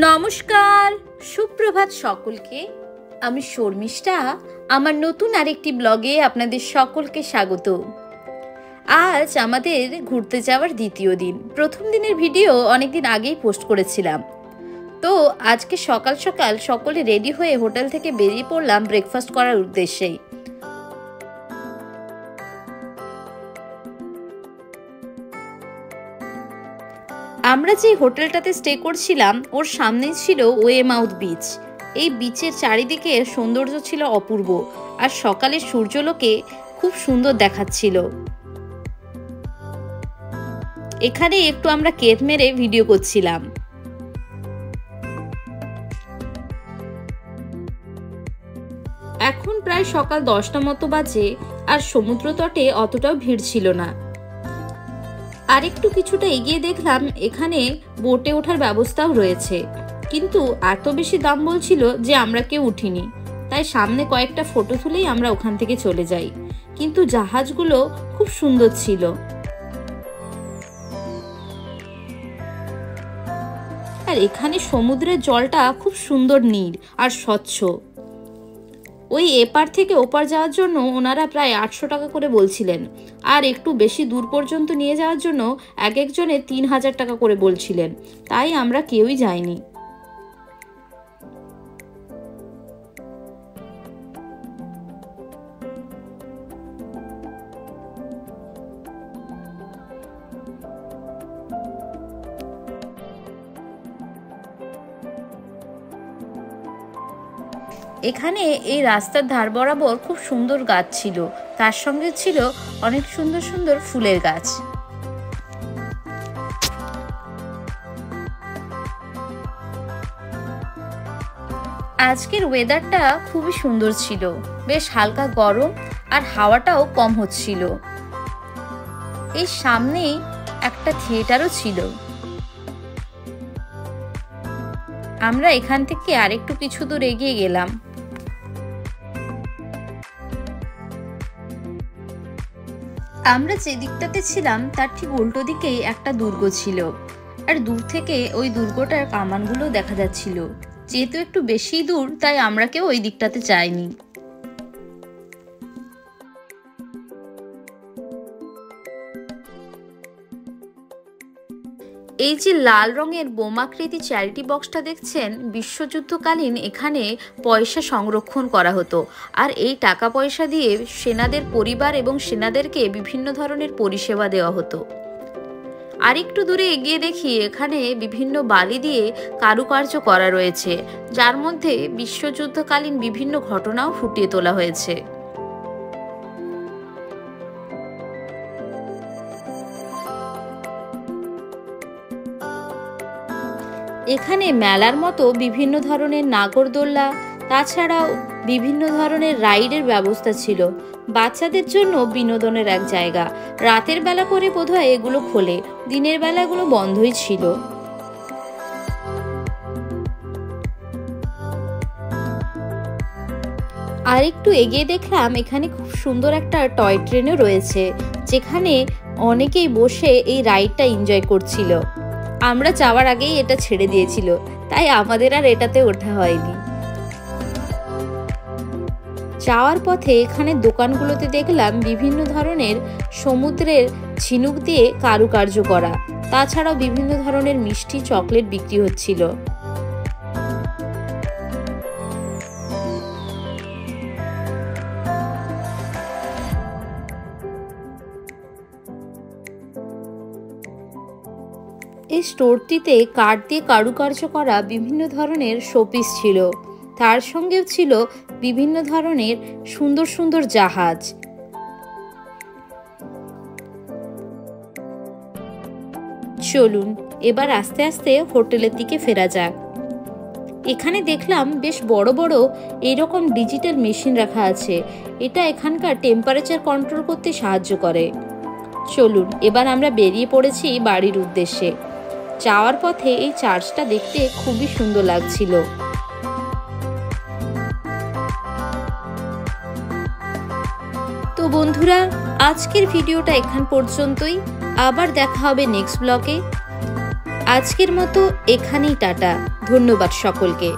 নমস্কার, সুপ্রভাত সকলকে। আমি শর্মিষ্ঠা। আমার নতুন আরেকটি ব্লগে আপনাদের সকলকে স্বাগত। আজ আমাদের ঘুরতে যাওয়ার দ্বিতীয় দিন। প্রথম দিনের ভিডিও অনেকদিন আগেই পোস্ট করেছিলাম। তো আজকে সকাল সকাল সকলে রেডি হয়ে হোটেল থেকে বেরিয়ে পড়লাম ব্রেকফাস্ট করার উদ্দেশ্যেই। আমরা যে হোটেলটাতে স্টে করছিলাম ওর সামনেই ছিল ওয়েমাউথ বিচ। এই বিচের চারিদিকে সৌন্দর্য ছিল অপূর্ব, আর সকালের সূর্যালোকে খুব সুন্দর দেখাচ্ছিল। এখানে একটু আমরা কেপ মেরে ভিডিও করছিলাম। এখন প্রায় সকাল 10টা মতো বাজে, আর সমুদ্র তটে অতটাও ভিড় ছিল না। আর একটু কিছুটা এগিয়ে দেখলাম এখানে বোটে ওঠার ব্যবস্থাও রয়েছে, কিন্তু এত বেশি দাম বলছিল যে আমরা কেউ উঠিনি। তাই সামনে কয়েকটা ফটো তুলেই আমরা ওখান থেকে চলে যাই। কিন্তু জাহাজগুলো খুব সুন্দর ছিল। আর এখানে সমুদ্রের জলটা খুব সুন্দর নীল আর স্বচ্ছ। ওই এপার থেকে ওপার যাওয়ার জন্য ওনারা প্রায় 800 টাকা করে বলছিলেন, আর একটু বেশি দূর পর্যন্ত নিয়ে যাওয়ার জন্য এক একজনে 3000 টাকা করে বলছিলেন। তাই আমরা কেউই যাইনি। এখানে এই রাস্তার ধার বরাবর খুব সুন্দর গাছ ছিল, তার সঙ্গে ছিল অনেক সুন্দর সুন্দর ফুলের গাছ। আজকের ওয়েদারটা খুবই সুন্দর ছিল, বেশ হালকা গরম, আর হাওয়াটাও কম হচ্ছিল। এই সামনেই একটা থিয়েটারও ছিল। আমরা এখান থেকে আরেকটু কিছু দূর এগিয়ে গেলাম। আমরা যে দিকটাতে ছিলাম তার ঠিক উল্টো দিকেই একটা দুর্গ ছিল, আর দূর থেকে ওই দুর্গটার কামানগুলো দেখা যাচ্ছিল। যেহেতু একটু বেশি দূর, তাই আমরা কেউ ওই দিকটাতে যাইনি। এই যে লাল রঙের বোমাকৃতি চ্যারিটি বক্সটা দেখছেন, বিশ্বযুদ্ধকালীন এখানে পয়সা সংরক্ষণ করা হতো, আর এই টাকা পয়সা দিয়ে সেনাদের পরিবার এবং সেনাদেরকে বিভিন্ন ধরনের পরিষেবা দেওয়া হতো। আরেকটু দূরে এগিয়ে দেখি এখানে বিভিন্ন বালি দিয়ে কারুকার্য করা রয়েছে, যার মধ্যে বিশ্বযুদ্ধকালীন বিভিন্ন ঘটনাও ফুটিয়ে তোলা হয়েছে। এখানে মেলার মতো বিভিন্ন ধরনের নাগরদোল্লা, তাছাড়াও বিভিন্ন ধরনের রাইডের ব্যবস্থা ছিল। বাচ্চাদের জন্য বিনোদনের এক জায়গা। রাতের বেলা করে বোধহয় এগুলো খোলে, দিনের বেলা এগুলো বন্ধই ছিল। আর একটু এগিয়ে দেখলাম এখানে খুব সুন্দর একটা টয় ট্রেনও রয়েছে, যেখানে অনেকেই বসে এই রাইডটা এনজয় করছিল। আমরা যাওয়ার আগেই এটা ছেড়ে দিয়েছিল, তাই আমাদের আর এটাতে ওঠা হয়নি। যাওয়ার পথে এখানে দোকানগুলোতে দেখলাম বিভিন্ন ধরনের সমুদ্রের ঝিনুক দিয়ে কারুকার্য করা, তাছাড়াও বিভিন্ন ধরনের মিষ্টি চকলেট বিক্রি হচ্ছিল। এই স্টোরটিতে কাঠ দিয়ে কারুকার্য করা বিভিন্ন ধরনের শোপিস ছিল, তার সঙ্গেও ছিল বিভিন্ন ধরনের সুন্দর সুন্দর জাহাজ। চলুন এবার আস্তে আস্তে হোটেলের দিকে ফেরা যাক। এখানে দেখলাম বেশ বড় বড় এরকম ডিজিটাল মেশিন রাখা আছে। এটা এখানকার টেম্পারেচার কন্ট্রোল করতে সাহায্য করে। চলুন এবার আমরা বেরিয়ে পড়েছি বাড়ির উদ্দেশ্যে। যাওয়ার পথে এই চার্চটা দেখতে খুবই সুন্দর লাগছিল। তো বন্ধুরা, আজকের ভিডিওটা এখান পর্যন্তই। আবার দেখা হবে নেক্সট ব্লগে। আজকের মতো এখানেই টাটা। ধন্যবাদ সকলকে।